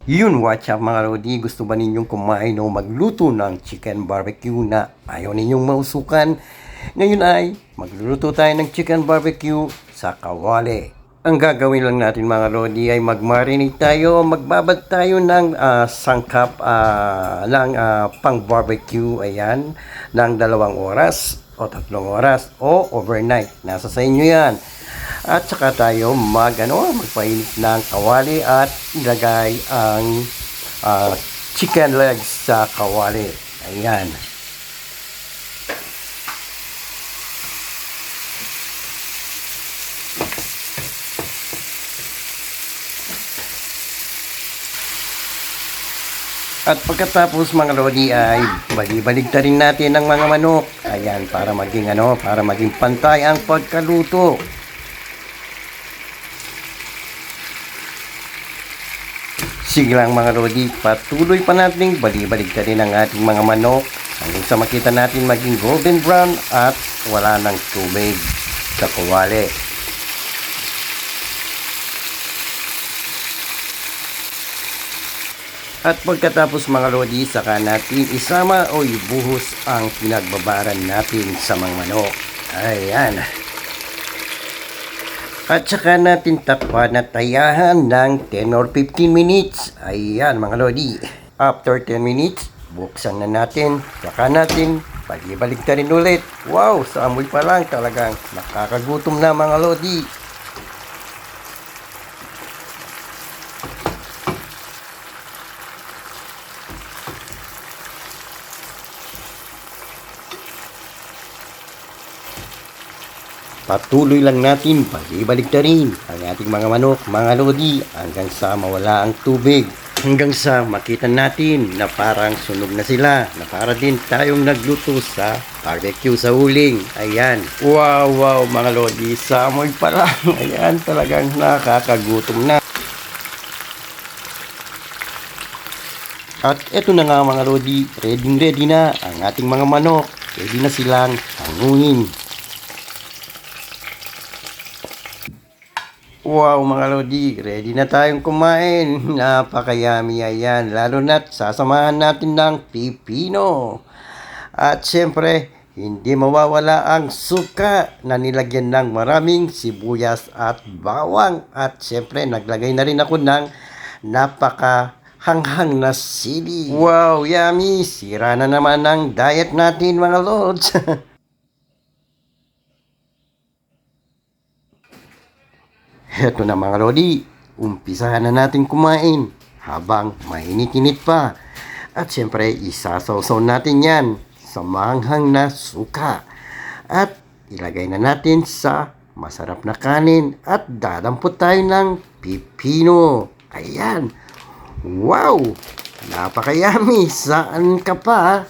Yun, watch up mga Lodi. Gusto ba ninyong kumain o magluto ng chicken barbecue na ayaw ninyong mausukan? Ngayon ay magluluto tayo ng chicken barbecue sa kawali. Ang gagawin lang natin mga Lodi ay mag-marinate tayo, magbabad tayo ng sangkap ng pang barbecue, ayan, ng 2 oras o 3 oras o overnight. Nasa sa inyo yan. At saka tayo magpainit ng kawali at ilagay ang chicken legs sa kawali. Ayan. At pagkatapos mga Lodi ay balik-baligtarin natin ang mga manok. Ayan, para maging pantay ang pagkaluto. Sige lang mga Lodi, patuloy pa natin balik-baligtarin ang ating mga manok hanggang sa makita natin maging golden brown at wala ng tubig sa kawali. At pagkatapos mga Lodi, saka natin isama o ibuhos ang pinagbabaran natin sa mga manok. Ayan. At saka natin takpan at tayahan ng 10 or 15 minutes. Ayan mga Lodi. After 10 minutes, buksan na natin. Saka natin balik rin ulit. Wow, sa amoy pa lang talagang nakakagutom na mga Lodi. Patuloy lang natin balik-baliktarin ang ating mga manok, mga Lodi, hanggang sa mawala ang tubig. Hanggang sa makita natin na parang sunog na sila, na para din tayong nagluto sa barbecue sa uling. Ayan. Wow, mga Lodi, sa amoy pa lang. Ayan, talagang nakakagutom na. At eto na nga mga Lodi, ready na ang ating mga manok. Ready na silang hanguin. Wow mga Lodi, ready na tayong kumain. Napakayami yan. Lalo na't sasamahan natin ng pipino. At syempre, hindi mawawala ang suka na nilagyan ng maraming sibuyas at bawang. At syempre, naglagay na rin ako ng napakahanghang na sili. Wow, yummy! Sira na naman ang diet natin mga Lods. Heto na mga Lodi, umpisahan na natin kumain habang mainit-init pa. At syempre, isasawsaw natin yan sa manghang na suka. At ilagay na natin sa masarap na kanin at dadampot tayo ng pipino. Ayan! Wow! Napakayami! Saan ka pa?